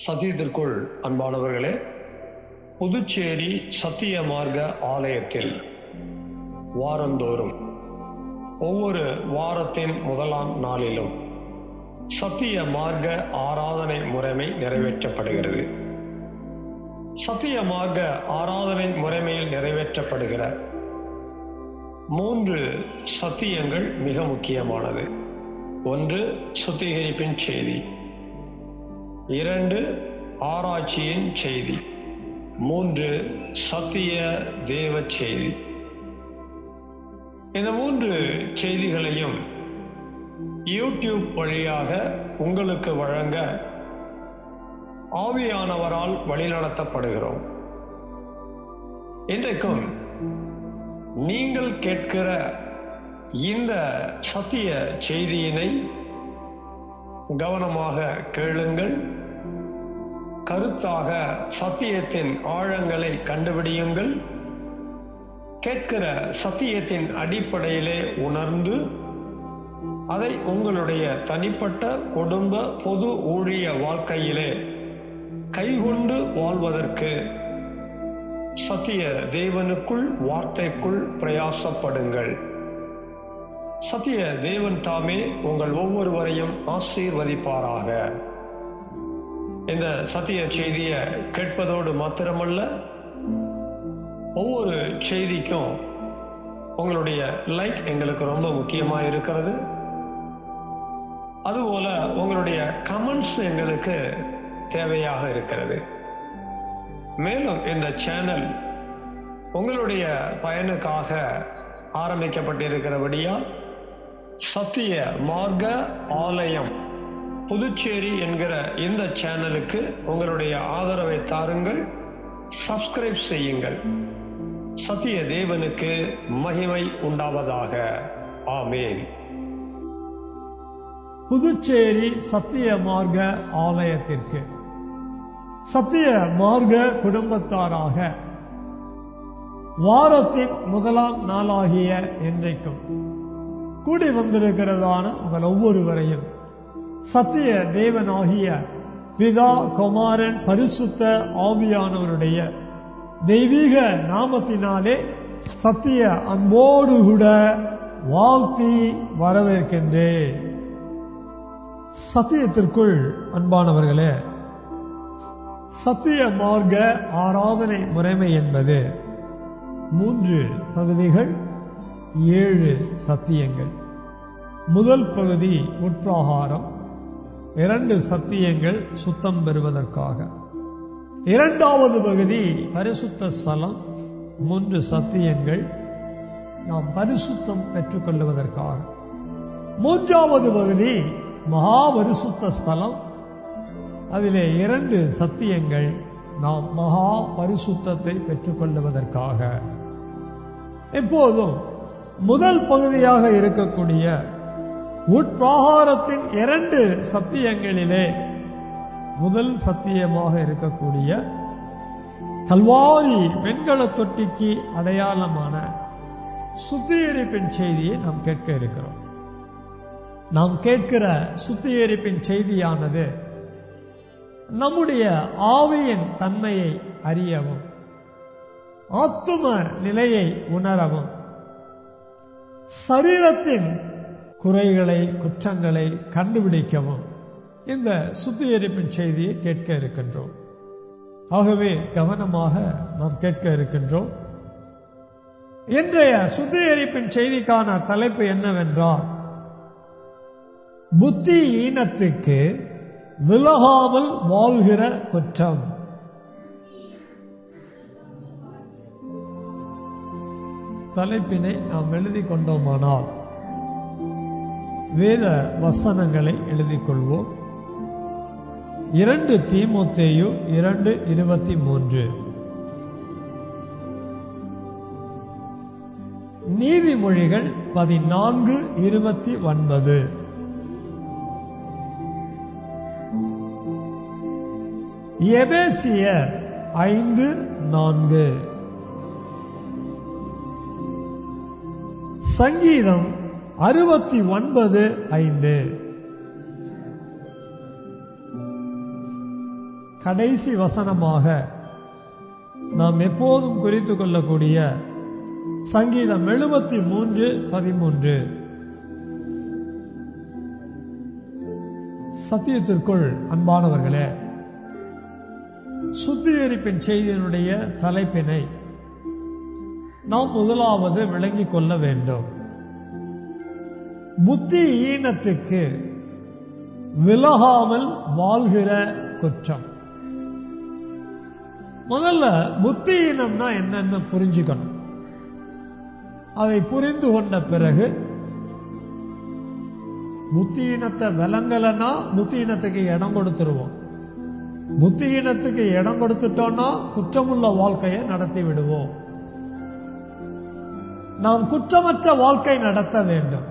சத்தியத்திற்குள் அன்பானவர்களே, புதுச்சேரி சத்திய மார்க்க ஆலயத்தில் வாரந்தோறும் ஒவ்வொரு வாரத்தின் முதலாம் நாளிலும் சத்திய மார்க்க ஆராதனை முறைமை நிறைவேற்றப்படுகிறது. சத்திய மார்க்க ஆராதனை முறைமையில் நிறைவேற்றப்படுகிற 3 சத்தியங்கள் மிக முக்கியமானது. 1, சுத்திகரிப்பின் செய்தி. 2, ஆராய்ச்சியின் செய்தி. 3, சத்திய தேவ செய்தி. இந்த 3 செய்திகளையும் யூடியூப் வழியாக உங்களுக்கு வழங்க ஆவியானவரால் வழிநடத்தப்படுகிறோம். இன்றைக்கும் நீங்கள் கேட்கிற இந்த சத்திய செய்தியினை கவனமாக கேளுங்கள். கருத்தாக சத்தியத்தின் ஆழங்களை கண்டுபிடியுங்கள். கேட்கிற சத்தியத்தின் அடிப்படையிலே உணர்ந்து அதை உங்களுடைய தனிப்பட்ட குடும்ப பொது ஊழிய வாழ்க்கையிலே கைகொண்டு வாழ்வதற்கு சத்திய தேவனுக்குள் வார்த்தைக்குள் பிரயாசப்படுங்கள். சத்திய தேவன் தாமே உங்கள் ஒவ்வொருவரையும் ஆசீர்வதிப்பாராக. இந்த சத்திய செய்தியை கேட்பதோடு மாத்திரமல்ல, ஒவ்வொரு செய்திக்கும் உங்களுடைய லைக் எங்களுக்கு ரொம்ப முக்கியமாக இருக்கிறது. அதுபோல உங்களுடைய கமெண்ட்ஸ் எங்களுக்கு தேவையாக இருக்கிறது. மேலும் இந்த சேனல் உங்களுடைய பயனுக்காக ஆரம்பிக்கப்பட்டிருக்கிறபடியால் சத்திய மார்க்க ஆலயம் புதுச்சேரி என்கிற இந்த சேனலுக்கு உங்களுடைய ஆதரவை தாருங்கள். சப்ஸ்கிரைப் செய்யுங்கள். சத்திய தேவனுக்கு மகிமை உண்டாவதாக. ஆமேன். புதுச்சேரி சத்திய மார்க்க ஆலயத்திற்கு சத்திய மார்க்க குடும்பத்தாராக வாரத்தின் முதலாம் நாளாகிய இன்றைக்கும் கூடி வந்திருக்கிறதான உங்கள் ஒவ்வொருவரையும் சத்திய தேவனாகிய பிதா, குமாரன், பரிசுத்த ஆவியானவருடைய தெய்வீக நாமத்தினாலே சத்திய அன்போடு கூட வாழ்த்தி வரவேற்கின்றேன். சத்தியத்திற்குள் அன்பானவர்களே, சத்திய மார்க்க ஆராதனை முறைமை என்பது 3 பகுதிகள், 7 சத்தியங்கள். முதல் பகுதி உட்பிரகாரம், 2 சத்தியங்கள் சுத்தம் பெறுவதற்காக. 2வது பகுதி பரிசுத்த ஸ்தலம், 3 சத்தியங்கள் நாம் பரிசுத்தம் பெற்றுக் கொள்வதற்காக. 3வது பகுதி மகா பரிசுத்த ஸ்தலம், அதிலே 2 சத்தியங்கள் நாம் மகா பரிசுத்தத்தை பெற்றுக் கொள்வதற்காக. இப்போதும் முதல் பகுதியாக இருக்கக்கூடிய உட்பிரகாரத்தின் 2 சத்தியங்களிலே முதல் சத்தியமாக இருக்கக்கூடிய கல்வாரி வெண்கல தொட்டிக்கு அடையாளமான சுத்திகரிப்பின் செய்தியை நாம் கேட்க இருக்கிறோம். நாம் கேட்கிற சுத்திகரிப்பின் செய்தியானது நம்முடைய ஆவியின் தன்மையை அறியவும், ஆத்தும நிலையை உணரவும், சரீரத்தின் குறைகளை குற்றங்களை கண்டுபிடிக்கவும் இந்த சுத்திகரிப்பின் செய்தியை கேட்க இருக்கின்றோம். ஆகவே கவனமாக நாம் கேட்க இருக்கின்றோம். இன்றைய சுத்திகரிப்பின் செய்திக்கான தலைப்பு என்னவென்றால், புத்தி ஈனத்துக்கு விலகாமல் வாழ்கிற குற்றம். தலைப்பினை நாம் எழுதி கொண்டோமானால் வேத வசனங்களை எழுதிக் கொள்வோம். 2 தீமோத்தேயு 2:23, நீதிமொழிகள் 14:29, எபேசியர் 5:4, சங்கீதம் 69:5, கடைசி வசனமாக நாம் எப்போதும் குறித்துக் கொள்ளக்கூடிய சங்கீதம் 73:13. சத்தியத்திற்குள் அன்பானவர்களே, சுத்திகரிப்பின் செய்தியினுடைய தலைப்பினை நாம் முதலாவது விளங்கிக் கொள்ள வேண்டும். புத்தி ஈனத்துக்கு விலகாமல் வாழ்கிற குற்றம். முதல்ல புத்தி ஈனம்னா என்னன்னு புரிஞ்சுக்கணும். அதை புரிந்து கொண்ட பிறகு புத்தியினத்தை விளங்கலன்னா புத்தியினத்துக்கு இடம் கொடுத்துருவோம். புத்தியினத்துக்கு இடம் கொடுத்துட்டோம்னா குற்றமுள்ள வாழ்க்கையை நடத்தி விடுவோம். நாம் குற்றமற்ற வாழ்க்கை நடத்த வேண்டும்.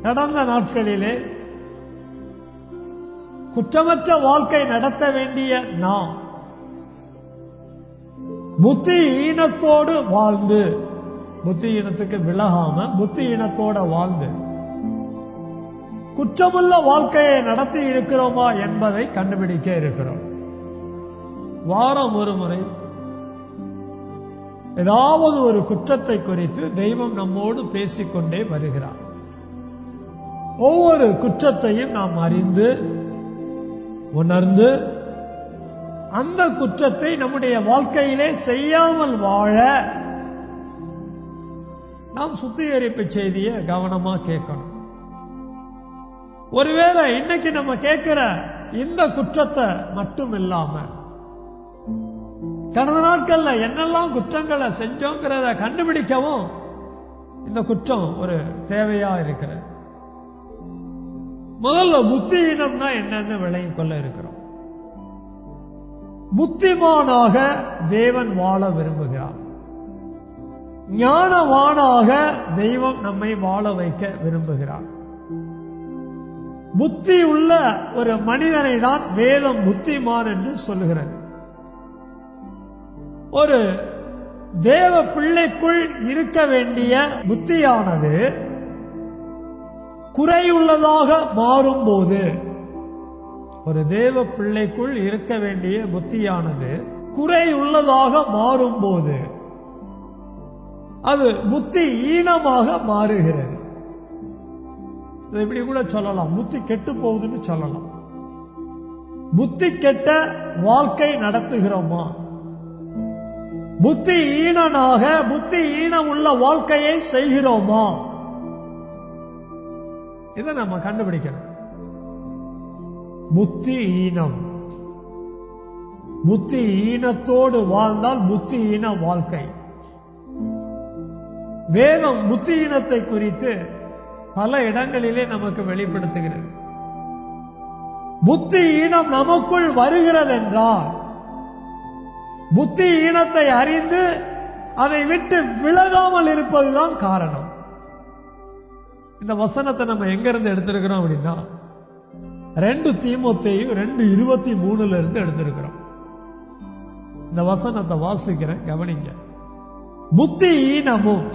கடந்த நாட்களிலே குற்றமற்ற வாழ்க்கை நடத்த வேண்டிய நாம் புத்தி ஈனத்தோடு வாழ்ந்து, புத்தி ஈனத்துக்கு விலகாம புத்தி ஈனத்தோட வாழ்ந்து குற்றமுள்ள வாழ்க்கையை நடத்தி இருக்கிறோமா என்பதை கண்டுபிடிக்க இருக்கிறோம். வாரம் ஒரு முறை ஏதாவது ஒரு குற்றத்தை குறித்து தெய்வம் நம்மோடு பேசிக்கொண்டே வருகிறார். ஒவ்வொரு குற்றத்தையும் நாம் அறிந்து உணர்ந்து அந்த குற்றத்தை நம்முடைய வாழ்க்கையிலே செய்யாமல் வாழ நாம் சுத்திகரிப்பு செய்தியை கவனமா கேட்கணும். ஒருவேளை இன்னைக்கு நம்ம கேட்கிற இந்த குற்றத்தை மட்டும் இல்லாம கடந்த நாட்கள்ல என்னெல்லாம் குற்றங்களை செஞ்சோங்கிறத கண்டுபிடிக்கவும் இந்த குற்றம் ஒரு தேவையா இருக்கிறது. முதல்ல புத்தியினம்னா என்னன்னு விளங்கிக் கொள்ள இருக்கிறோம். புத்திமானாக தேவன் வாழ விரும்புகிறார். ஞானவானாக தெய்வம் நம்மை வாழ வைக்க விரும்புகிறார். புத்தி உள்ள ஒரு மனிதனை தான் வேதம் புத்திமான் என்று சொல்லுகிறது. ஒரு தேவ பிள்ளைக்குள் இருக்க வேண்டிய புத்தியானது குறையுள்ளதாக மாறும்போது, ஒரு தேவ பிள்ளைக்குள் இருக்க வேண்டிய புத்தியானது குறையுள்ளதாக மாறும்போது அது புத்தி ஈனமாக மாறுகிறது. இப்படி கூட சொல்லலாம், புத்தி கெட்டு போகுதுன்னு சொல்லலாம். புத்தி கெட்ட வாழ்க்கை நடத்துகிறோமா? புத்தி ஈனனாக புத்தி ஈனம் உள்ள வாழ்க்கையை செய்கிறோமா? இதை நம்ம கண்டுபிடிக்கணும். புத்தி ஈனம், புத்தி ஈனத்தோடு வாழ்ந்தால் புத்தி ஈன வாழ்க்கை. வேதம் புத்தி ஈனத்தை குறித்து பல இடங்களிலே நமக்கு வெளிப்படுத்துகிறது. புத்தி ஈனம் நமக்குள் வருகிறது என்றால் புத்தி ஈனத்தை அறிந்து அதை விட்டு விலகாமல் இருப்பதுதான் காரணம். இந்த வசனத்தை நம்ம எங்க இருந்து எடுத்திருக்கிறோம் அப்படின்னா 2 தீமோத்தேயு 2:23 இருந்து எடுத்திருக்கிறோம். இந்த வசனத்தை வாசிக்கிறேன், கவனிங்க. புத்தி ஈனமும்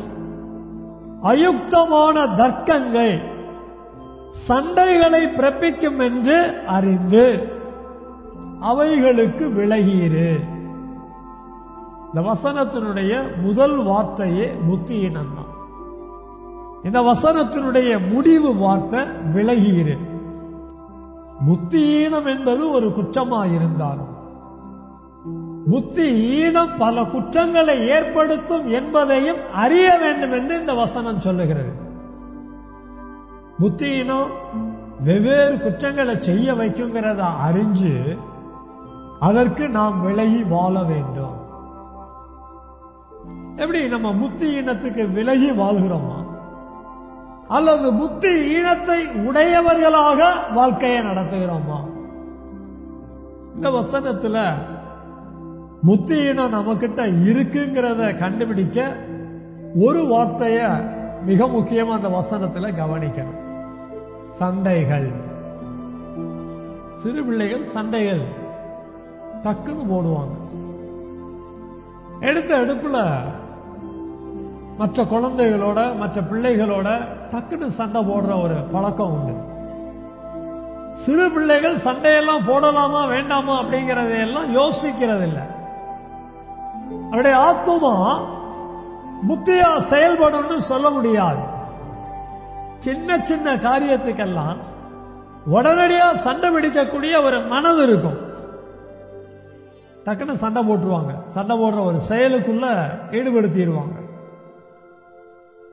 அயுக்தமான தர்க்கங்கள் சண்டைகளை பிறப்பிக்கும் என்று அறிந்து அவைகளுக்கு விலகியிரு. இந்த வசனத்தினுடைய முதல் வார்த்தையே புத்தி ஈனம் தான். இந்த வசனத்தினுடைய முடிவு வார்த்தை விலகியிரு. புத்தி ஈனம் என்பது ஒரு குற்றமாயிருந்தாலும் புத்தி ஈனம் பல குற்றங்களை ஏற்படுத்தும் என்பதையும் அறிய வேண்டும் என்று இந்த வசனம் சொல்லுகிறது. புத்தி ஈனம் வெவ்வேறு குற்றங்களை செய்ய வைக்குங்கிறத அறிஞ்சு அதற்கு நாம் விலகி வாழ வேண்டும். எப்படி நம்ம புத்தி ஈனத்துக்கு விலகி வாழ்கிறோமா, அல்லது புத்தி ஈனத்தை உடையவர்களாக வாழ்க்கையை நடத்துகிறோமா? இந்த வசனத்துல புத்தி ஈனம் நம்ம கிட்ட இருக்குங்கிறத கண்டுபிடிக்க ஒரு வார்த்தைய மிக முக்கியமா அந்த வசனத்துல கவனிக்கணும். சண்டைகள். சிறு பிள்ளைகள் சண்டைகள் டக்குன்னு போடுவாங்க. எடுத்த எடுப்புல மற்ற குழந்தைகளோட மற்ற பிள்ளைகளோட டக்குன்னு சண்டை போடுற ஒரு பழக்கம் உண்டு. சிறு பிள்ளைகள் சண்டையெல்லாம் போடலாமா வேண்டாமா அப்படிங்கறதையெல்லாம் யோசிக்கிறது இல்லை. அவருடைய ஆத்துமா புத்தியா செயல்படும்னு சொல்ல முடியாது. சின்ன சின்ன காரியத்துக்கெல்லாம் உடனடியா சண்டை பிடிக்கக்கூடிய ஒரு மனது இருக்கும். டக்குன்னு சண்டை போட்டுருவாங்க. சண்டை போடுற ஒரு செயலுக்குள்ள ஈடுபடுத்திடுவாங்க.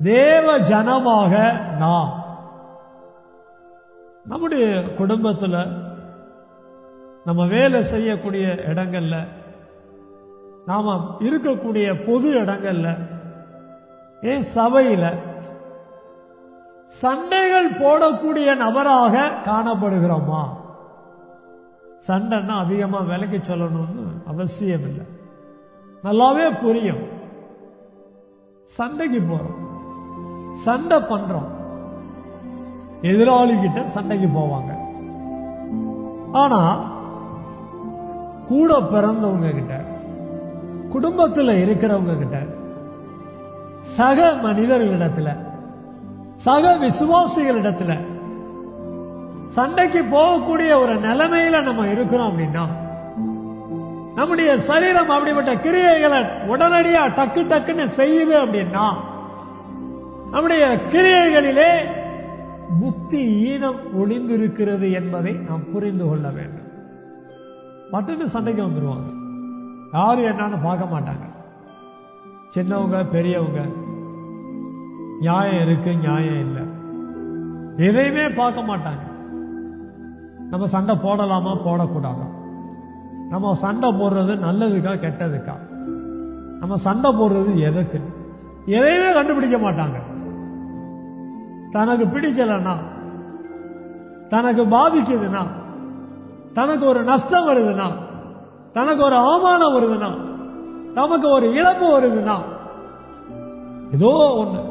தேவ ஜனமாக நாம் நம்முடைய குடும்பத்துல, நம்ம வேலை செய்யக்கூடிய இடங்கள்ல, நாம இருக்கக்கூடிய பொது இடங்கள்ல, ஏன் சபையில சண்டைகள் போடக்கூடிய நபராக காணப்படுகிறோமா? சண்டைன்னா அதிகமா விலைக்கு சொல்லணும்னு அவசியம் இல்லை. நல்லாவே புரியும். சண்டைக்கு போறோம், சண்டை பண்றோம். எதிராளி கிட்ட சண்டைக்கு போவாங்க. ஆனா கூட பிறந்தவங்க கிட்ட, குடும்பத்தில் இருக்கிறவங்க கிட்ட, சக மனிதர்களிடத்துல, சக விசுவாசிகளிடத்துல சண்டைக்கு போகக்கூடிய ஒரு நிலைமையில நம்ம இருக்கிறோம் அப்படின்னா, நம்முடைய சரீரம் அப்படிப்பட்ட கிரியைகளை உடனடியா டக்கு டக்குன்னு செய்யுது அப்படின்னா, நம்முடைய கிரியைகளிலே புத்தி ஈனம் ஒளிந்திருக்கிறது என்பதை நாம் புரிந்து கொள்ள வேண்டும். மட்டும் சண்டைக்கு வந்துடுவாங்க. யாரு என்னன்னு பார்க்க மாட்டாங்க. சின்னவங்க பெரியவங்க, நியாயம் இருக்கு நியாயம் இல்லை, எதையுமே பார்க்க மாட்டாங்க. நம்ம சண்டை போடலாமா போடக்கூடாதா, நம்ம சண்டை போடுறது நல்லதுக்கா கெட்டதுக்கா, நம்ம சண்டை போடுறது எதுக்கு, எதையுமே கண்டுபிடிக்க மாட்டாங்க. தனக்கு பிடிக்கலன்னா, தனக்கு பாதிக்குதுன்னா, தனக்கு ஒரு நஷ்டம் வருதுன்னா, தனக்கு ஒரு அவமானம் வருதுன்னா, நமக்கு ஒரு இழப்பு வருதுன்னா, ஏதோ ஒண்ணு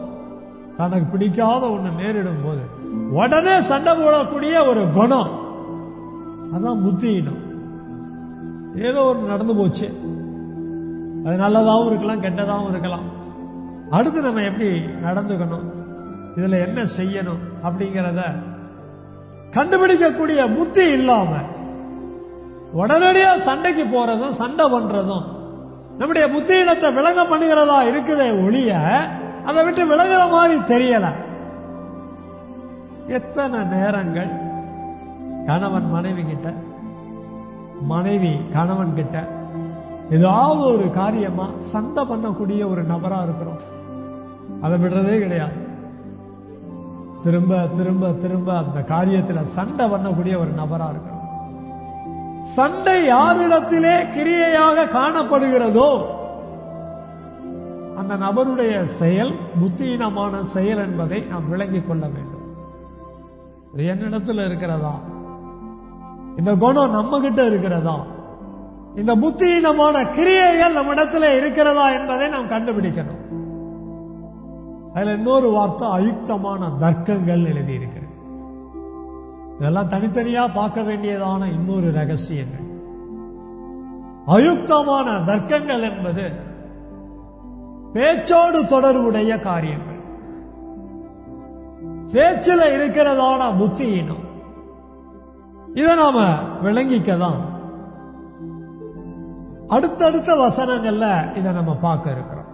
தனக்கு பிடிக்காத ஒண்ணு நேரிடும் போது உடனே சண்டை போடக்கூடிய ஒரு குணம், அதான் புத்தியினம். ஏதோ ஒன்று நடந்து போச்சு, அது நல்லதாகவும் இருக்கலாம் கெட்டதாகவும் இருக்கலாம், அடுத்து நம்ம எப்படி நடந்துக்கணும், இதுல என்ன செய்யணும் அப்படிங்கிறத கண்டுபிடிக்கக்கூடிய புத்தி இல்லாம உடனடியா சண்டைக்கு போறதும் சண்டை பண்றதும் நம்முடைய புத்தியினத்தை விளங்க பண்ணுகிறதா இருக்குதே ஒழிய அதை விட்டு விலகிற மாதிரி தெரியல. எத்தனை நேரங்கள் கணவன் மனைவி கிட்ட, மனைவி கணவன் கிட்ட ஏதாவது ஒரு காரியமா சண்டை பண்ணக்கூடிய ஒரு நபரா இருக்கிறோம். அதை விடுறதே கிடையாது. திரும்ப திரும்ப திரும்ப அந்த காரியத்துல சண்டை பண்ணக்கூடிய ஒரு நபரா இருக்கிறோம். சண்டை யாரிடத்திலே கிரியையாக காணப்படுகிறதோ அந்த நபருடைய செயல் புத்தியினமான செயல் என்பதை நாம் விளங்கிக் கொள்ள வேண்டும். இது என்னிடத்துல இருக்கிறதா, இந்த குணம் நம்ம கிட்ட இருக்கிறதா, இந்த புத்தியினமான கிரியைகள் நம்ம இடத்துல இருக்கிறதா என்பதை நாம் கண்டுபிடிக்கணும். அதுல இன்னொரு வார்த்தை அயுக்தமான தர்க்கங்கள் எழுதி இருக்கிறது. இதெல்லாம் தனித்தனியா பார்க்க வேண்டியதான இன்னொரு ரகசியங்கள். அயுக்தமான தர்க்கங்கள் என்பது பேச்சோடு தொடர்புடைய காரியங்கள். பேச்சில் இருக்கிறதான புத்தியினம். இதை நாம விளங்கிக்கதான் அடுத்தடுத்த வசனங்கள்ல இதை நம்ம பார்க்க இருக்கிறோம்.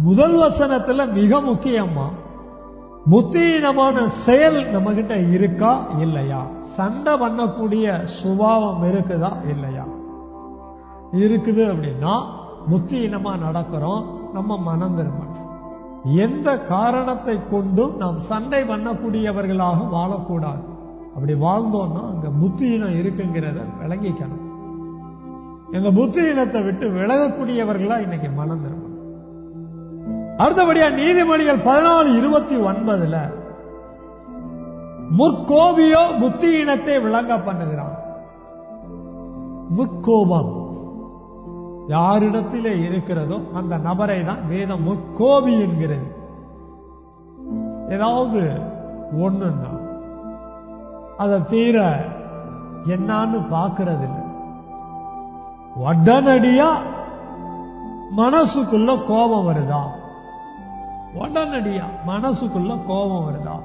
முதல் வசனத்துல மிக முக்கியமா புத்தியினமான செயல் நம்ம கிட்ட இருக்கா இல்லையா, சண்டை பண்ணக்கூடிய சுபாவம் இருக்குதா இல்லையா. இருக்குது அப்படின்னா புத்தியினமா நடக்கிறோம், நம்ம மனம் திரும்பணும். எந்த காரணத்தை கொண்டும் நாம் சண்டை பண்ணக்கூடியவர்களாக வாழக்கூடாது. அப்படி வாழ்ந்தோம்னா அங்க புத்தியினம் இருக்குங்கிறத விளங்கிக்கணும். இந்த புத்தியினத்தை விட்டு விலகக்கூடியவர்களா இன்னைக்கு மனம் திரும்பணும். அடுத்தபடியா நீதிமொழிகள் 14:29 முற்கோபியோ புத்தியினத்தை விளங்க பண்ணுகிறான். முற்கோபம் யாரிடத்திலே இருக்கிறதோ அந்த நபரை தான் வேதம் முற்கோபி என்கிறது. ஏதாவது ஒண்ணுன்னா அதை தீர என்னான்னு பார்க்கறது இல்லை. உடனடியா மனசுக்குள்ள கோபம் வருதா, உடனடியா மனசுக்குள்ள கோபம் வருதா,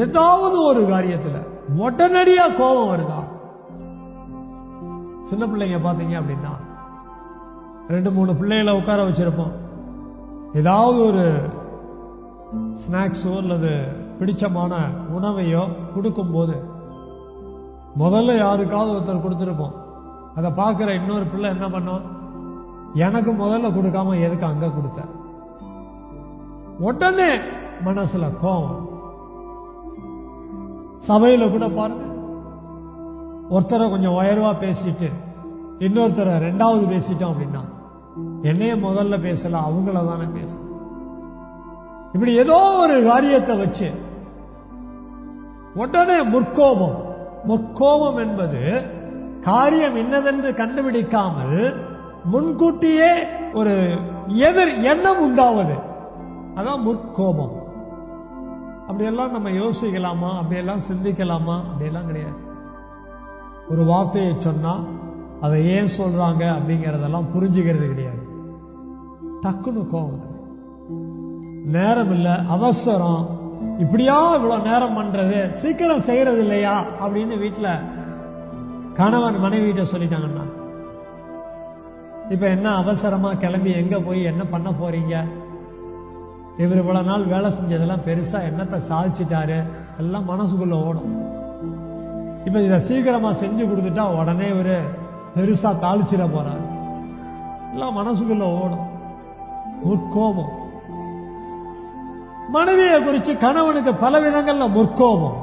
ஏதாவது ஒரு காரியத்துல உடனடியா கோபம் வருதா? சின்ன பிள்ளைங்க பாத்தீங்க அப்படின்னா 2-3 பிள்ளைகளை உட்கார வச்சிருப்போம். ஏதாவது ஒரு ஸ்நாக்ஸோ அல்லது பிடிச்சமான உணவையோ கொடுக்கும் போது முதல்ல யாருக்காவது ஒருத்தர் கொடுத்திருப்போம். அதை பார்க்கிற இன்னொரு பிள்ளை என்ன பண்ணோம், எனக்கு முதல்ல கொடுக்காம எதுக்கு அங்க கொடுத்த? உடனே மனசுல கோபம். சபையில கூட பாருங்க, ஒருத்தரை கொஞ்சம் உயர்வா பேசிட்டு இன்னொருத்தரை 2வது பேசிட்டோம் அப்படின்னா என்னைய முதல்ல பேசல, அவங்கள தானே பேச. இப்படி ஏதோ ஒரு காரியத்தை வச்சு உடனே முற்கோபம். முற்கோபம் என்பது காரியம் என்னதென்று கண்டுபிடிக்காமல் முன்கூட்டியே ஒரு எதிர் எண்ணம் உண்டாவது, அதான் முற்கோபம். அப்படியெல்லாம் நம்ம யோசிக்கலாமா? அப்படியெல்லாம் சிந்திக்கலாமா? அப்படியெல்லாம் கிடையாது. ஒரு வார்த்தையை சொன்னா அதை ஏன் சொல்றாங்க அப்படிங்கறதெல்லாம் புரிஞ்சுக்கிறது கிடையாது. டக்குன்னு கோபம், நேரம் இல்ல, அவசரம், இப்படியா இவ்வளவு நேரம் பண்றது, சீக்கிரம் செய்யறது இல்லையா அப்படின்னு வீட்டுல கணவன் மனைவிட்ட சொல்லிட்டாங்கன்னா, இப்ப என்ன அவசரமா கிளம்பி எங்க போய் என்ன பண்ண போறீங்க? இவர் இவ்வளவு நாள் வேலை செஞ்சதெல்லாம் பெருசா என்னத்தை சாதிச்சிட்டாரு, எல்லாம் மனசுக்குள்ள ஓடும். இப்ப இதை சீக்கிரமா செஞ்சு கொடுத்துட்டா உடனே இவரு பெருசா தாளிச்சிட போறாரு, எல்லாம் மனசுக்குள்ள ஓடும். முற்கோபம். மனைவியை குறித்து கணவனுக்கு பல விதங்கள்ல முற்கோபம்.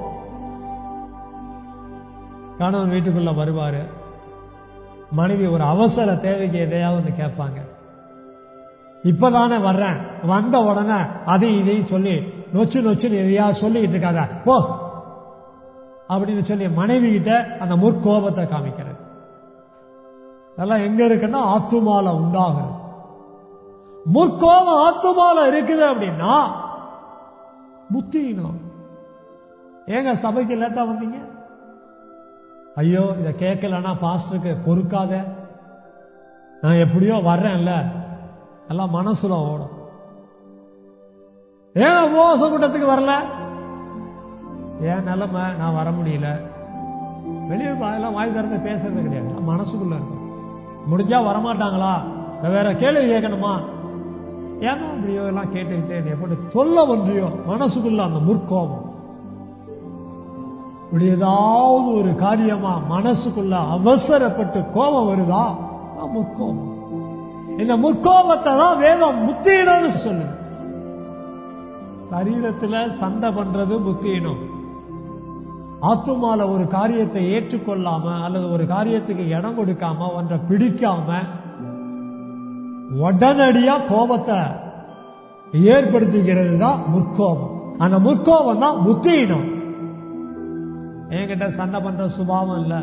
கணவன் வீட்டுக்குள்ள வருவாரு, மனைவி ஒரு அவசர தேவைக்கு எதையாவது கேட்பாங்க. இப்பதானே வர்றேன், வந்த உடனே அதையும் இதையும் சொல்லி நொச்சு நொச்சுன்னு எதையாவது சொல்லிக்கிட்டு இருக்காங்க, போ அப்படின்னு சொல்லி மனைவி கிட்ட அந்த முற்கோபத்தை காமிக்கிறது. அதெல்லாம் எங்க இருக்குன்னா ஆத்துமால உண்டாகிறது. முற்கோபம் ஆத்துமால இருக்குது அப்படின்னா புத்தியினம். ஏங்க சபைக்கு லேட்டா வந்தீங்க? ஐயோ இதை கேட்கலன்னா பாஸ்டருக்கு பொறுக்காத, நான் எப்படியோ வர்றேன்ல, எல்லாம் மனசுல ஓடும். ஏன் உபவாச கூட்டத்துக்கு வரல? ஏன் நிலைமை, நான் வர முடியல. வெளியே எல்லாம் வாய் திறந்து பேசுறது கிடையாது, மனசுக்குள்ள இருக்கும். முடிஞ்சா வரமாட்டாங்களா, வேற கேள்வி கேட்கணுமா, ஏன்னா இப்படியோ எல்லாம் கேட்டுக்கிட்டே போட்டு தொல்லை ஒன்றியோ மனசுக்குள்ள அந்த முற்கோபம். இப்படி ஏதாவது ஒரு காரியமா மனசுக்குள்ள அவசரப்பட்டு கோபம் வருதா, முற்கோபம். இந்த முற்கோபத்தை தான் வேதம் புத்தியினம்னு சொல்லுது. சரீரத்துல சண்டை பண்றது புத்தியினம். ஆத்துமால ஒரு காரியத்தை ஏற்றுக்கொள்ளாம அல்லது ஒரு காரியத்துக்கு இடம் கொடுக்காம ஒன்றை பிடிக்காம உடனடியா கோபத்தை ஏற்படுத்திக்கிறது தான் முற்கோபம். அந்த முற்கோபம் தான் புத்தியினம். என்கிட்ட சண்டை பண்ற சுபாவம் இல்ல,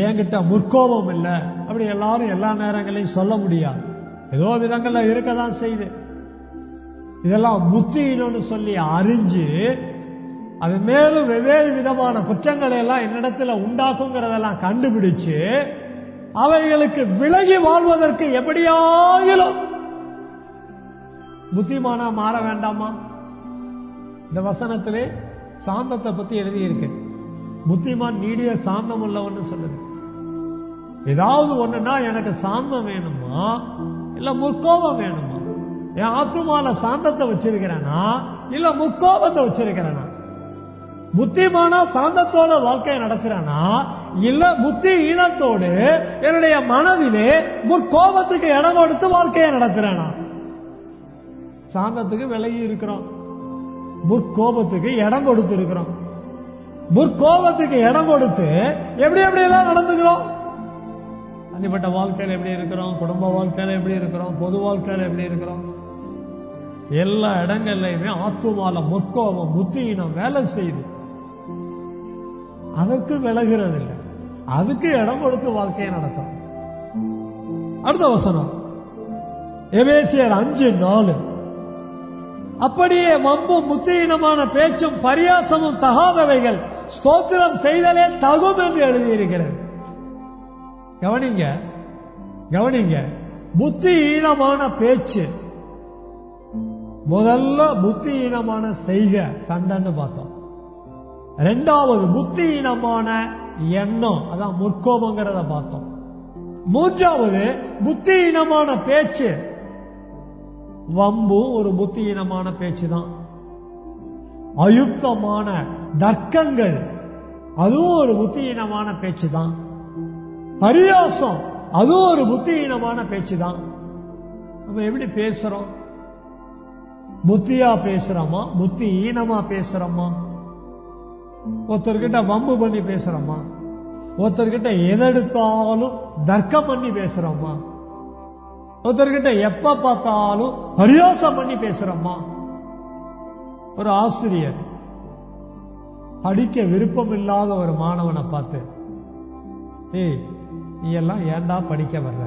என்கிட்ட முற்கோபம் இல்ல, அப்படி எல்லாரும் எல்லா நேரங்களையும் சொல்ல முடியாது. ஏதோ விதங்கள்ல இருக்கதான் செய்யுது. இதெல்லாம் புத்தியினம்னு சொல்லி அறிஞ்சு அது மேலும் வெவ்வேறு விதமான குற்றங்களை எல்லாம் என்னிடத்துல உண்டாக்குங்கிறதெல்லாம் கண்டுபிடிச்சு அவைகளுக்கு விலகி வாழ்வதற்கு எப்படியாகிலும் புத்திமானா மாற வேண்டாமா? இந்த வசனத்திலே சாந்தத்தை பத்தி எழுதி இருக்கு. புத்திமான் நீடிய சாந்தம் உள்ளவன்னு சொல்லுது. ஏதாவது ஒண்ணுன்னா எனக்கு சாந்தம் வேணுமா இல்ல முற்கோபம் வேணுமா? என் ஆத்துமால சாந்தத்தை வச்சிருக்கிறேனா இல்ல முற்கோபத்தை வச்சிருக்கிறேனா? புத்திமானா சாந்தத்தோட வாழ்க்கையை நடத்துறானா இல்ல புத்தி ஈனத்தோடு என்னுடைய மனதிலே முற்கோபத்துக்கு இடம் கொடுத்து வாழ்க்கையை நடத்துறானா? சாந்தத்துக்கு விலகி இருக்கிறோம், முற்கோபத்துக்கு இடம் கொடுத்து இருக்கிறோம். முற்கோபத்துக்கு இடம் கொடுத்து எப்படி எப்படி எல்லாம் நடந்துக்கிறோம். தனிப்பட்ட வாழ்க்கையில் எப்படி இருக்கிறோம், குடும்ப வாழ்க்கையில எப்படி இருக்கிறோம், பொது வாழ்க்கையில எப்படி இருக்கிறோம், எல்லா இடங்கள்லயுமே ஆத்துமால முற்கோபம் புத்தியினம் வேலை செய்யுது. அதற்கு விலகிறது இல்லை, அதுக்கு இடம் கொடுத்து வாழ்க்கையை நடத்தும். அடுத்த வசனம் எபேசியர் 5:4. அப்படியே வம்பும் புத்தியினமான பேச்சும் பரியாசமும் தகாதவைகள் ஸ்தோத்திரம் செய்தலே தகும் என்று எழுதியிருக்கிறது. கவனிங்க கவனிங்க, புத்தியீனமான பேச்சு, முதல்ல புத்தியீனமான செய்க சண்டைன்னு பார்த்தோம். ரெண்டாவது புத்தியீனமான எண்ணம், அதான் முற்கோபங்கிறத பார்த்தோம். மூன்றாவது புத்தியீனமான பேச்சு. வம்பும் ஒரு புத்தியீனமான பேச்சு தான். அயுக்தமான தர்க்கங்கள், அதுவும் ஒரு புத்தியீனமான பேச்சு தான். பரியாசம், அதுவும் ஒரு புத்தியீனமான பேச்சு தான். நம்ம எப்படி பேசுறோம்? புத்தியா பேசுறோமா, புத்தியீனமா பேசுறோமா? ஒருத்தர்கிட்ட வம்பு பண்ணி பேசுறோமா? ஒருத்தர்கிட்ட எதெடுத்தாலும் தர்க்கம் பண்ணி பேசுறோமா? ஒருத்தர்கிட்ட எப்ப பார்த்தாலும் பரியாசம் பண்ணி பேசுறோமா? ஒரு ஆசிரியர் படிக்க விருப்பம் இல்லாத ஒரு மாணவனை பார்த்து, ஏய் நீ எல்லாம் ஏன்டா படிக்க வர்ற,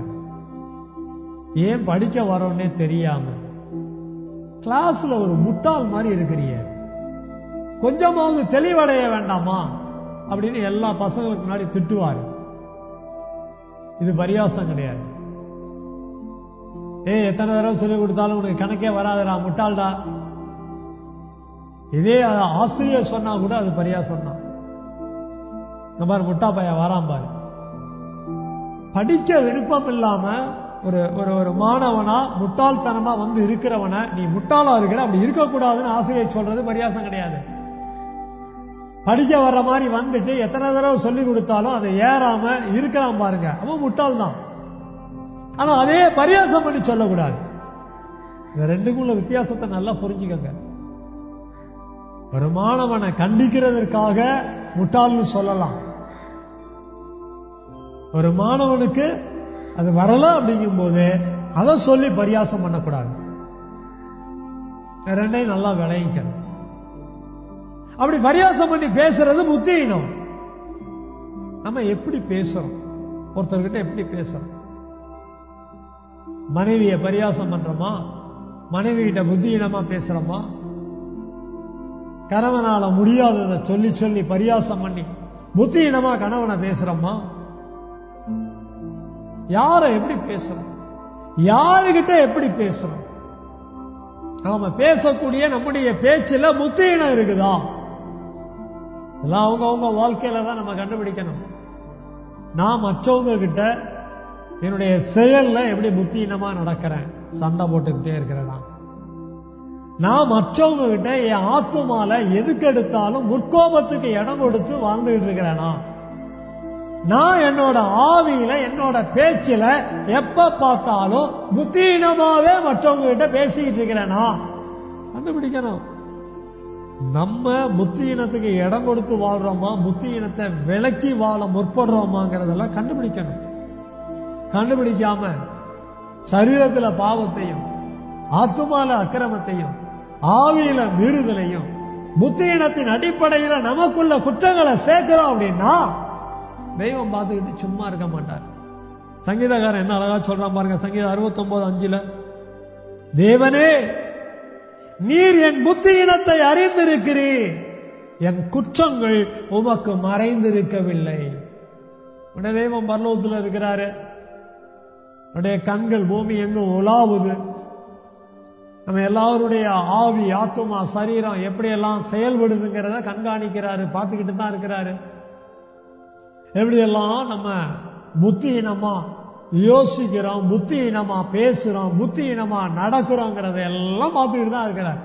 ஏன் படிக்க வரோன்னே தெரியாம கிளாஸ்ல ஒரு முட்டாள் மாதிரி இருக்கிறிய, கொஞ்சமாவது தெளிவடைய வேண்டாமா அப்படின்னு எல்லா பசங்களுக்கு முன்னாடி திட்டுவாரு. இது பரியாசம் கிடையாது. எத்தனை தடவை சொல்லிக் கொடுத்தாலும் உனக்கு கணக்கே வராதுடா, முட்டாள்டா. இதே ஆசிரியர் சொன்னா கூட அது பரியாசம் தான். இந்த மாதிரி முட்டா பைய வரான் பாரு. படிக்க விருப்பம் இல்லாம ஒரு ஒரு மாணவனா முட்டாள்தனமா வந்து இருக்கிறவன நீ முட்டாளா இருக்கிற, அப்படி இருக்கக்கூடாதுன்னு ஆசிரியர் சொல்றது பரியாசம் கிடையாது. படிக்க வர்ற மாதிரி வந்துட்டு எத்தனை தடவை சொல்லி கொடுத்தாலும் அதை ஏறாம இருக்கிறான் பாருங்க, அவன் முட்டாள் தான். ஆனா அதே பரியாசம் பண்ணி சொல்லக்கூடாது. இந்த ரெண்டுக்குள்ள வித்தியாசத்தை நல்லா புரிஞ்சுக்கங்க. ஒரு மாணவனை கண்டிக்கிறதற்காக முட்டாள்னு சொல்லலாம். ஒரு மாணவனுக்கு அது வரல அப்படிங்கும் போது அதை சொல்லி பரியாசம் பண்ணக்கூடாது. ரெண்டையும் நல்லா விளைவிக்கணும். அப்படி பரியாசம் பண்ணி பேசுறது புத்தியீனம். நம்ம எப்படி பேசுறோம், ஒருத்தர்கிட்ட எப்படி பேசுறோம்? மனைவியை பரியாசம் பண்றோமா? மனைவி கிட்ட புத்தியீனமா பேசுறோமா? கணவனால முடியாததை சொல்லி சொல்லி பரியாசம் பண்ணி புத்தியீனமா கணவனை பேசுறோமா? யாரை எப்படி பேசுறோம், யாருகிட்ட எப்படி பேசுறோம்? நாம பேசக்கூடிய நம்முடைய பேச்சுல புத்தியீனம் இருக்குதா? இதெல்லாம் அவங்க வாழ்க்கையில தான் நம்ம கண்டுபிடிக்கணும். நான் மற்றவங்க கிட்ட என்னுடைய செயல்ல எப்படி புத்தியீனமா நடக்கிறேன், சண்டை போட்டுக்கிட்டே இருக்கிறேனா? நான் மற்றவங்க கிட்ட என் ஆத்துமால எதுக்கு எடுத்தாலும் முற்கோபத்துக்கு இடம் கொடுத்து வாழ்ந்துகிட்டு இருக்கிறேனா? நான் என்னோட ஆவியில என்னோட பேச்சில எப்ப பார்த்தாலும் புத்தியீனமாவே மற்றவங்க கிட்ட பேசிக்கிட்டு இருக்கிறேனா? கண்டுபிடிக்கணும். நம்ம புத்தியீனத்துக்கு இடம் கொடுத்து வாழ்றோமா, புத்தியீனத்தை விலக்கி வாழ முற்படுறோமாங்கிறதெல்லாம் கண்டுபிடிக்கணும். கண்டுபிடிக்காம சரீரத்துல பாவத்தையும் ஆத்துமால அக்கிரமத்தையும் ஆவியில மீறுதலையும் புத்தியீனத்தின் அடிப்படையில நமக்குள்ள குற்றங்களை சேர்க்கிறோம் அப்படின்னா தெய்வம் பார்த்துக்கிட்டு சும்மா இருக்க மாட்டார். சங்கீதக்காரன் என்ன அழகா சொல்றான் பாருங்க. சங்கீதம் 69:5, தேவனே நீர் என் புத்தியீனத்தை அறிந்திருக்கிறீர், என் குற்றங்கள் உமக்கு மறைந்திருக்கவில்லை. உடைய தெய்வம் பரலோகத்தில் இருக்கிறாரு. உடைய கண்கள் பூமி எங்கும் உலாவுது. நம்ம எல்லாருடைய ஆவி ஆத்துமா சரீரம் எப்படியெல்லாம் செயல்படுதுங்கிறத கண்காணிக்கிறாரு, பார்த்துக்கிட்டு தான் இருக்கிறாரு. எப்படியெல்லாம் நம்ம புத்தியீனமா யோசிக்கிறோம், புத்தியீனமா பேசுறோம், புத்தியீனமா நடக்கிறோங்கிறத எல்லாம் பார்த்துக்கிட்டு தான் இருக்கிறார்.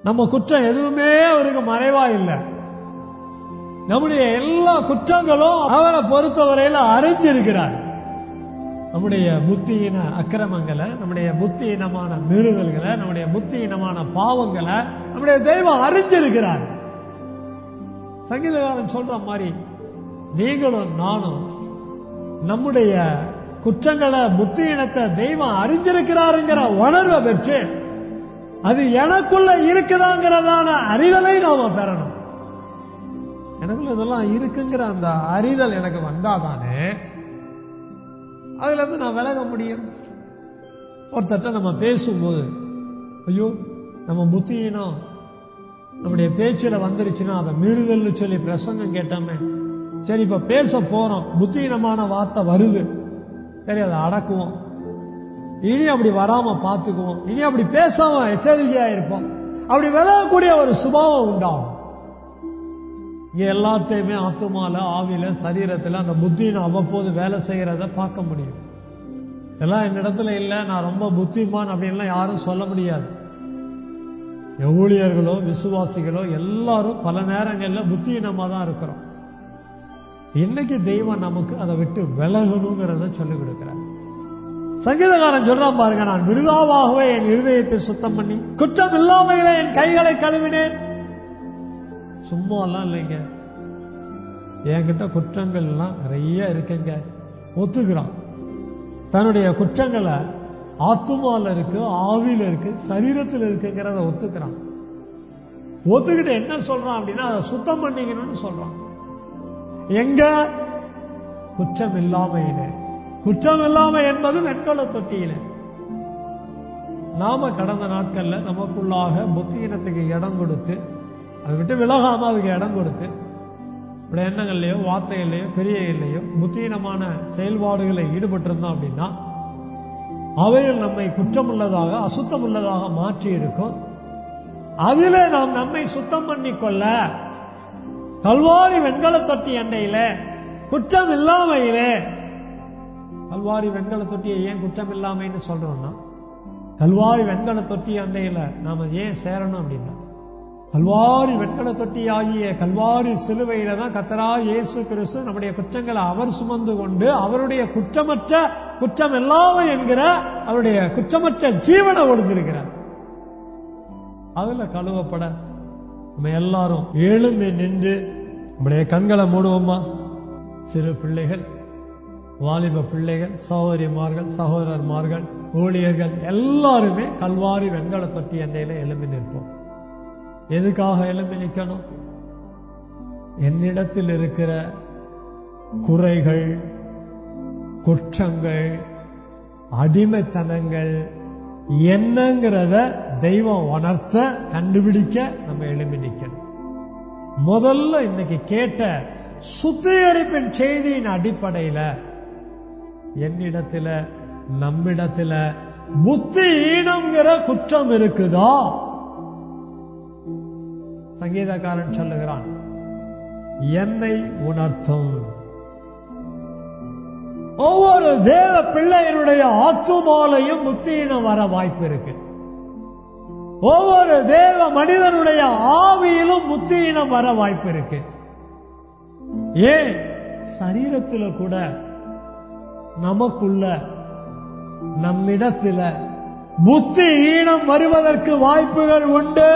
நம்ம குற்றம் எதுவுமே அவருக்கு மறைவா இல்லை. நம்முடைய எல்லா குற்றங்களும் அவரை பொறுத்தவரையில அறிஞ்சிருக்கிறார். நம்முடைய புத்தியின அக்கிரமங்களை, நம்முடைய புத்தியினமான மீறுதல்களை, நம்முடைய புத்தியினமான பாவங்களை நம்முடைய தெய்வம் அறிஞ்சிருக்கிறார். சங்கீதக்காரன் சொல்ற மாதிரி நீங்களும் நானும் நம்முடைய குற்றங்களை புத்தியினத்தை தெய்வம் அறிஞ்சிருக்கிறாருங்கிற உணர்வை பெற்று அது எனக்குள்ள இருக்குதாங்கிறதான அறிதலை நாம பெறணும். எனக்குள்ள இதெல்லாம் இருக்குங்கிற அந்த அறிதல் எனக்கு வந்தாதானே அதுல இருந்து நான் விலக முடியும். ஒருத்தட்ட நம்ம பேசும்போது ஐயோ நம்ம புத்தியினம் நம்முடைய பேச்சில வந்துருச்சுன்னா அதை மீறுதல்னு சொல்லி பிரசங்கம் கேட்டோமே, சரி இப்ப பேச போறோம், புத்தியினமான வார்த்தை வருது, சரி அதை அடக்குவோம். இனி அப்படி வராம பார்த்துக்குவோம், இனி அப்படி பேசாம எச்சரிக்கையா இருப்போம், அப்படி விலகக்கூடிய ஒரு சுபாவம் உண்டாகும். இங்க எல்லாத்தையுமே ஆத்துமால, ஆவில, சரீரத்துல அந்த புத்தின்னு அவ்வப்போது வேலை செய்யறத பார்க்க முடியும். எல்லாம் என்னிடத்துல இல்ல, நான் ரொம்ப புத்திமான் அப்படின்லாம் யாரும் சொல்ல முடியாது. ஊழியர்களோ விசுவாசிகளோ எல்லாரும் பல நேரங்களில் புத்தியினமா தான் இருக்கிறோம். இன்னைக்கு தெய்வம் நமக்கு அதை விட்டு விலகணுங்கிறத சொல்லிக் கொடுக்கிறார். சங்கீதக்காரன் சொல்றான் பாருங்க, நான் விருதாவாகவே என் இருதயத்தை சுத்தம் பண்ணி குற்றம் இல்லாமையில என் கைகளை கழுவினேன். சும்மா எல்லாம் இல்லைங்க, என்கிட்ட குற்றங்கள் எல்லாம் நிறைய இருக்குங்க. ஒத்துக்கிறான். தன்னுடைய குற்றங்களை ஆத்துமால இருக்கு, ஆவியில இருக்கு, சரீரத்தில் இருக்குங்கிறத ஒத்துக்கிறான். ஒத்துக்கிட்டு என்ன சொல்றான் அப்படின்னா, அதை சுத்தம் பண்ணிக்கணும்னு சொல்றான். எங்க? குற்றம் இல்லாமையில. குற்றம் இல்லாம என்பது வெண்கல தொட்டியில. நாம கடந்த நாட்கள்ல நமக்குள்ளாக புத்தியினத்துக்கு இடம் கொடுத்து, அதை விட்டு விலகாம அதுக்கு இடம் கொடுத்து, எண்ணங்கள்லயோ வார்த்தைகள்லையோ கிரியைகள்லையோ புத்தியினமான செயல்பாடுகளை ஈடுபட்டு இருந்தோம் அப்படின்னா அவைகள் நம்மை குற்றமுள்ளதாக அசுத்தமுள்ளதாக மாற்றி இருக்கும். அதிலே நாம் நம்மை சுத்தம் பண்ணிக்கொள்ள கல்வாரி வெண்கல தொட்டி அண்டையில குற்றம் இல்லாமையிலே. கல்வாரி வெண்கல தொட்டியை ஏன் குற்றம் இல்லாமைன்னு சொல்றோம்னா, கல்வாரி வெண்கல தொட்டி அண்டையில நாம ஏன் சேரணும் அப்படின்னா, கல்வாரி வெண்கல தொட்டி ஆகிய கல்வாரி சிலுவையில தான் கர்த்தராகிய இயேசு கிறிஸ்து நம்முடைய குற்றங்களை அவர் சுமந்து கொண்டு அவருடைய குற்றமற்ற, குற்றம் இல்லாமை என்கிற அவருடைய குற்றமற்ற ஜீவனை கொடுத்திருக்கிறார். அதுல கழுவப்பட நம்ம எல்லாரும் எழும்பி நின்று நம்முடைய கண்களை மூடுவோமா? சிறு பிள்ளைகள், வாலிப பிள்ளைகள், சகோதரிமார்கள், சகோதரர்மார்கள், ஊழியர்கள் எல்லாருமே கல்வாரி வெண்கல தொட்டி அண்டையில எழும்பி நிற்போம். எதுக்காக எழும்பி நிற்கணும்? என்னிடத்தில் இருக்கிற குறைகள், குற்றங்கள், அடிமைத்தனங்கள் என்னங்கிறத தெய்வம் உணர்த்த, கண்டுபிடிக்க நம்ம எழும்பி நிற்கணும். முதல்ல இன்னைக்கு கேட்ட சுத்திகரிப்பின் செய்தியின் அடிப்படையில என்னிடத்துல, நம்மிடத்துல புத்தி ஈனம்ங்கிற குற்றம் இருக்குதா? சங்கீதக்காரன் சொல்லுகிறான், என்னை உணர்த்தும். ஒவ்வொரு தேவ பிள்ளையினுடைய ஆத்துமாலையும் புத்தியினம் வர வாய்ப்பு இருக்கு. ஒவ்வொரு தேவ மனிதனுடைய ஆவியிலும் புத்தியினம் வர வாய்ப்பு இருக்கு. ஏன்? சரீரத்தில் கூட நமக்குள்ள, நம்மிடத்தில் புத்தி ஈனம் வருவதற்கு வாய்ப்புகள் உண்டு.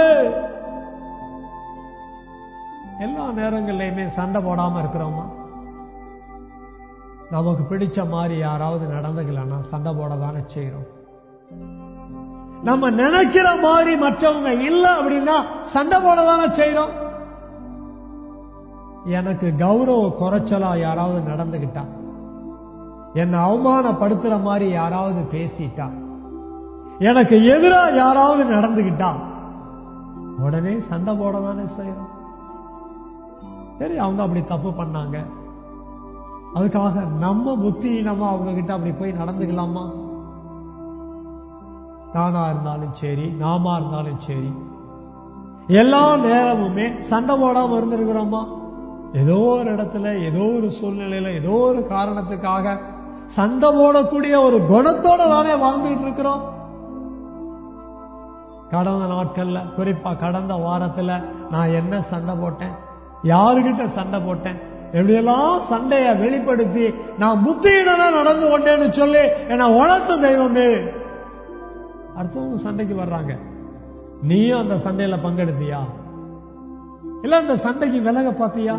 எல்லா நேரங்கள்லையுமே சண்டை போடாம இருக்கிறோமா? நமக்கு பிடிச்ச மாதிரி யாராவது நடந்துக்கலன்னா சண்டை போட தானே செய்யறோம். நம்ம நினைக்கிற மாதிரி மற்றவங்க இல்ல அப்படின்னா சண்டை போட தானே செய்யறோம். எனக்கு கௌரவ குறைச்சலா யாராவது நடந்துகிட்டா, என்னை அவமானப்படுத்துற மாதிரி யாராவது பேசிட்டா, எனக்கு எதிரா யாராவது நடந்துகிட்டா உடனே சண்டை போட தானே செய்யறோம். சரி, அவங்க அப்படி தப்பு பண்ணாங்க, அதுக்காக நம்ம புத்தியினமா அவங்க கிட்ட அப்படி போய் நடந்துக்கலாமா? நானா இருந்தாலும் சரி, நாமா இருந்தாலும் சரி, எல்லா நேரமுமே சண்டை போடாம இருந்திருக்கிறோமா? ஏதோ ஒரு இடத்துல, ஏதோ ஒரு சூழ்நிலையில, ஏதோ ஒரு காரணத்துக்காக சண்டை போடக்கூடிய ஒரு குணத்தோட தானே வாழ்ந்துட்டு இருக்கிறோம். கடந்த நாட்கள்ல, குறிப்பா கடந்த வாரத்துல நான் என்ன சண்டை போட்டேன், யாருகிட்ட சண்டை போட்டேன், எப்படியெல்லாம் சண்டைய வெளிப்படுத்தி நான் புத்தியினா நடந்து கொண்டேன்னு சொல்லி என்ன உணர்த்த தெய்வமே. அடுத்தவங்க சண்டைக்கு வர்றாங்க, நீயும் அந்த சண்டையில பங்கெடுத்தியா? இல்ல அந்த சண்டைக்கு விலக பாத்தியா?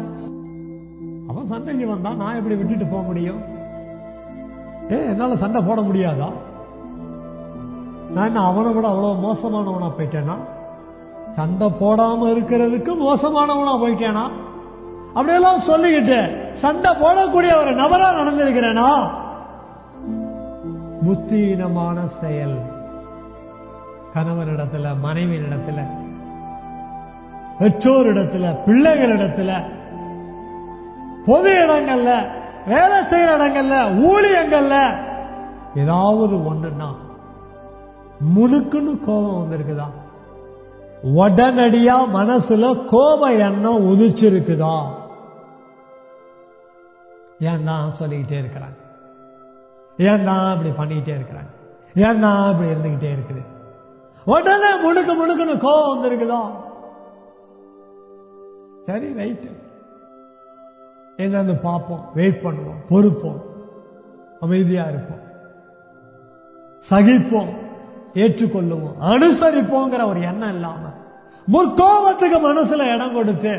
அவன் சண்டைக்கு வந்தா நான் எப்படி விட்டுட்டு போக முடியும்? என்னால சண்டை போட முடியாதா? நான் என்ன அவனை விட அவ்வளவு மோசமானவனா போயிட்டேனா? சண்டை போடாம இருக்கிறதுக்கு மோசமானவனா போயிட்டேனா? அப்படியெல்லாம் சொல்லிக்கிட்டு சண்டை போடக்கூடிய ஒரு நபரா நடந்திருக்கிறேனா? புத்தியினமான செயல். கணவனிடத்துல, மனைவியிடத்துல, பெற்றோரிடத்துல, பிள்ளைகளிடத்துல, பொது இடங்கள்ல, வேலை செய்யற இடங்கள்ல, ஊழியங்கள்ல ஏதாவது ஒண்ணுன்னா முழுக்குன்னு கோபம் வந்திருக்குதா? உடனடியா மனசுல கோப எண்ணம் உதிச்சிருக்குதா? ஏன் தான் சொல்லிக்கிட்டே இருக்கிறாங்க, ஏன் தான் இப்படி பண்ணிக்கிட்டே இருக்கிறாங்க, ஏன் தான் இப்படி இருந்துகிட்டே இருக்குது? உடனே முழுக்குன்னு கோபம் வந்திருக்குதா? சரி, ரைட்டு, என்னன்னு பார்ப்போம், வெயிட் பண்ணுவோம், பொறுப்போம், அமைதியா இருப்போம், சகிப்போம், ஏற்றுக்கொள்ளுவோம், அனுசரிப்போங்கிற ஒரு எண்ணம் இல்லாம முற்கோபத்துக்கு மனசுல இடம் கொடுத்து,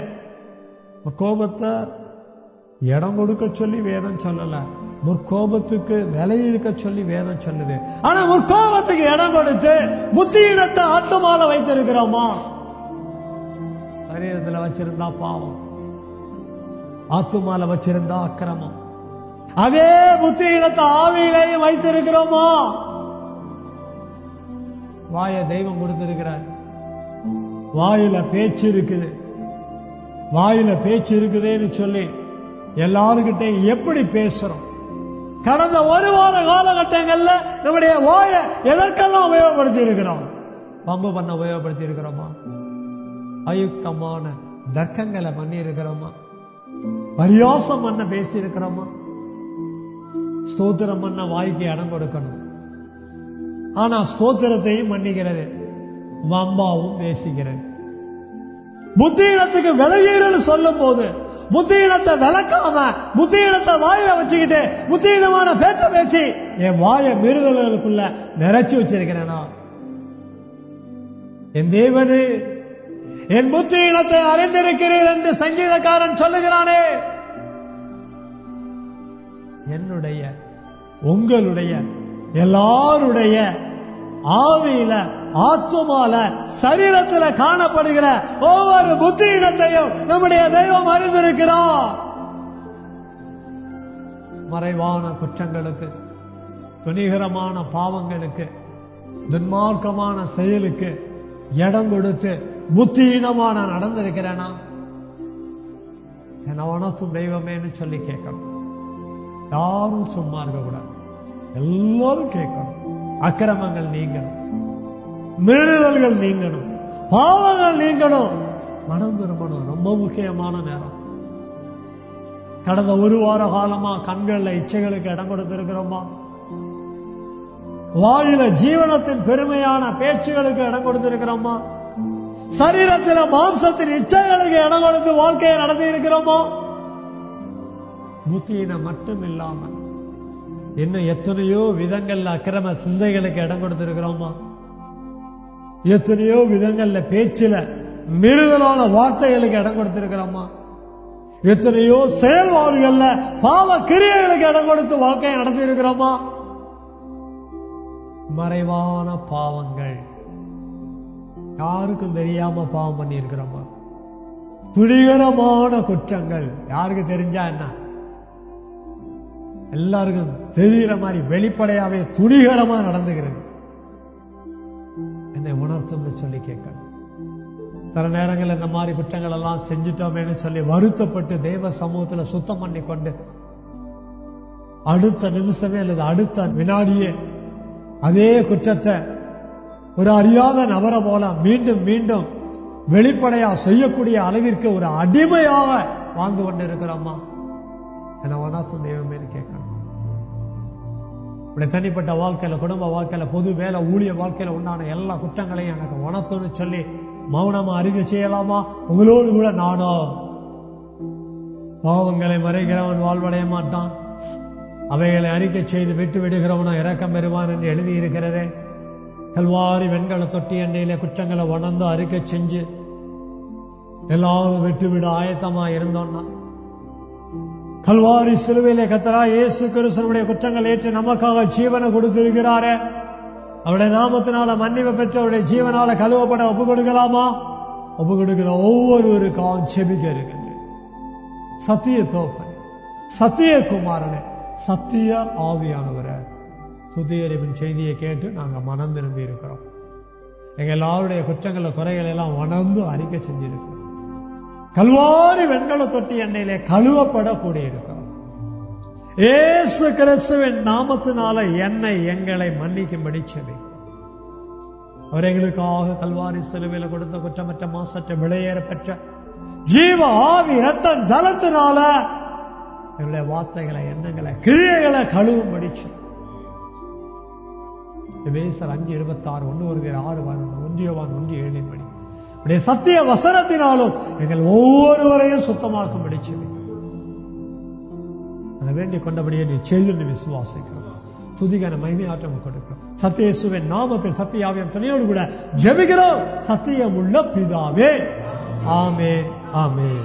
முற்கோபத்தை இடம் கொடுக்க சொல்லி வேதம் சொல்லல, முற்கோபத்துக்கு விலகி இருக்க சொல்லி வேதம் சொல்லுது. ஆனா முற்கோபத்துக்கு இடம் கொடுத்து புத்தியினத்தை ஆத்துமால வைத்திருக்கிறோமா? சரீரத்துல வச்சிருந்தா பாவம், ஆத்துமால வச்சிருந்தா அக்கிரமம். அதே புத்தியினத்தை ஆவியிலையும் வைத்திருக்கிறோமா? வாய தெய்வம் கொடுத்திருக்கிறார், வாயில பேச்சு இருக்குது, வாயில பேச்சு இருக்குதுன்னு சொல்லி எல்லாருக்கிட்டையும் எப்படி பேசுறோம்? கடந்த ஒரு வார காலகட்டங்கள்ல நம்முடைய வாயை எதற்கெல்லாம் உபயோகப்படுத்தி இருக்கிறோம்? பம்பு பண்ண உபயோகப்படுத்தி இருக்கிறோமா? அயுக்தமான தர்க்கங்களை பண்ணி இருக்கிறோமா? பரியாசம் பண்ண பேசி இருக்கிறோமா? ஸ்தோத்திரம் பண்ண வாய்க்கு இடம் கொடுக்கணும், ஆனா ஸ்தோத்திரத்தையும் மன்னிக்கிறது, வம்பாவும் பேசிக்கிறது. புத்தியினத்துக்கு விலகீரல் சொல்லும் போது புத்தியினத்தை விளக்காம புத்தியினத்தை வாயில வச்சுக்கிட்டு புத்தியினமான பேச்ச பேசி என் வாயை மீறுதல்களுக்குள்ள நிறைச்சு வச்சிருக்கிறேனா? என் தேவனே, என் புத்தியினத்தை அறிந்திருக்கிறீர் என்று சங்கீதக்காரன் சொல்லுகிறானே. என்னுடைய, உங்களுடைய, எல்லாருடைய ஆவியில, ஆத்துமால, சரீரத்தில் காணப்படுகிற ஒவ்வொரு புத்தியினத்தையும் நம்முடைய தெய்வம் அறிந்திருக்கிறார். மறைவான குற்றங்களுக்கு, துணிகரமான பாவங்களுக்கு, துன்மார்க்கமான செயலுக்கு இடம் கொடுத்து புத்தியினமான நடந்திருக்கிறேனா? என்ன உணர்த்தும் தெய்வமேன்னு சொல்லி கேட்கணும். யாரும் சும்மா இருக்கக்கூடாது, எல்லாரும் கேட்கணும். அக்கிரமங்கள் நீங்கணும், மீறுதல்கள் நீங்கணும், பாவங்கள் நீங்கணும், மனம் திரும்பணும். ரொம்ப முக்கியமான நேரம். கடந்த ஒரு வார காலமா கண்கள்ல இச்சைகளுக்கு இடம் கொடுத்திருக்கிறோமா? வாயில ஜீவனத்தின் பெருமையான பேச்சுகளுக்கு இடம் கொடுத்திருக்கிறோமா? சரீரத்தில் மாம்சத்தின் இச்சைகளுக்கு இடம் கொடுத்து வாழ்க்கையை நடத்தி இருக்கிறோமா? புத்தியின மட்டும் இல்லாம இன்னும் எத்தனையோ விதங்கள்ல அக்கிரம சிந்தைகளுக்கு இடம் கொடுத்திருக்கிறோமா? எத்தனையோ விதங்கள்ல பேச்சில மீறுதலான வார்த்தைகளுக்கு இடம் கொடுத்திருக்கிறோமா? எத்தனையோ செயல்பாடுகள்ல பாவ கிரியைகளுக்கு இடம் கொடுத்து வாழ்க்கையை நடத்தி இருக்கிறோமா? மறைவான பாவங்கள் யாருக்கும் தெரியாம பாவம் பண்ணி இருக்கிறோமா? துணிகரமான குற்றங்கள் யாருக்கு தெரிஞ்சா என்ன? எல்லாருக்கும் தெரிகிற மாதிரி வெளிப்படையாவே துணிகரமா நடந்துகிறது. என்னை உணர்த்தும் சொல்லி கேட்கணும். சில நேரங்கள் இந்த மாதிரி குற்றங்கள் எல்லாம் செஞ்சுட்டோமேனு சொல்லி வருத்தப்பட்டு தேவ சமூகத்தில் சுத்தம் பண்ணி கொண்டு அடுத்த நிமிஷமே அல்லது அடுத்த வினாடியே அதே குற்றத்தை ஒரு அறியாத நபரை போல மீண்டும் மீண்டும் வெளிப்படையா செய்யக்கூடிய அளவிற்கு ஒரு அடிமையாக வாழ்ந்து கொண்டு இருக்கிறோமா? என்ன உணர்த்தும் தெய்வமே கேட்கணும். இப்படி தனிப்பட்ட வாழ்க்கையில, குடும்ப வாழ்க்கையில, பொது வேலை, ஊழிய வாழ்க்கையில உண்டான எல்லா குற்றங்களையும் எனக்கு உணர்த்துன்னு சொல்லி மௌனமா அறிக்கை செய்யலாமா? உங்களோடு கூட நானும் பாவங்களை மறைகிறவன் வாழ்வடைய மாட்டான், அவைகளை அறிக்கை செய்து விட்டு விடுகிறவனும் இரக்கம் பெறுவான் என்று எழுதி இருக்கிறதே. கல்வாரி வெண்கல தொட்டி எண்ணெயிலே குற்றங்களை உணர்ந்து அறிக்கை செஞ்சு எல்லாரும் விட்டுவிட ஆயத்தமா இருந்தோம்னா, கல்வாரி சிலுவையிலே கர்த்தராகிய இயேசு கிறிஸ்துவினுடைய குற்றங்கள் ஏற்று நமக்காக ஜீவனை கொடுத்திருக்கிறாரே, அவருடைய நாமத்தினால மன்னிப்பு பெற்று அவருடைய ஜீவனால கழுவப்பட ஒப்பு கொடுக்கலாமா? ஒப்பு கொடுக்கிற ஒவ்வொருவருக்காகவும் செபிக்க இருக்கின்ற சத்திய தோப்பன், சத்திய குமாரனே, சத்திய ஆவியானவரை சுத்திகரிப்பின் செய்தியை கேட்டு நாங்க மனம் திரும்பி இருக்கிறோம். எங்க எல்லாருடைய குற்றங்கள குறைகளை எல்லாம் உணர்ந்து அறிக்கை செஞ்சிருக்கிறோம். கல்வாரி வெண்கல தொட்டி எண்ணெயிலே கழுவப்படக்கூடிய இருக்கிறோம். இயேசு கிறிஸ்துவின் நாமத்தினால என்னை எங்களை மன்னிக்கும்படி செபிக்கிறோம். அவர் எங்களுக்காக கல்வாரி சிலுவையில கொடுத்த குற்றமற்ற மாசற்ற விளையேற பெற்ற ஜீவ ஆவி ரத்தம் ஜலத்தினால எங்களுடைய வார்த்தைகளை, எண்ணங்களை, கிரியைகளை கழுவும் படிச்சு எபேசியர் 5:26 1 படி உடைய சத்திய வசனத்தினாலும் எங்கள் ஒவ்வொருவரையும் சுத்தமாக்கும் படிச்சு அதை வேண்டிக் கொண்டபடியே நீ செய்து விசுவாசிக்கிறோம். துதிகான மகிமையாற்றம் கொடுக்கிறோம். சத்திய இயேசுவின் நாமத்தில் சத்தியாவியம் துணையோடு கூட ஜெபிக்கிறோம். சத்தியம் உள்ள பிதாவே, ஆமென், ஆமென்.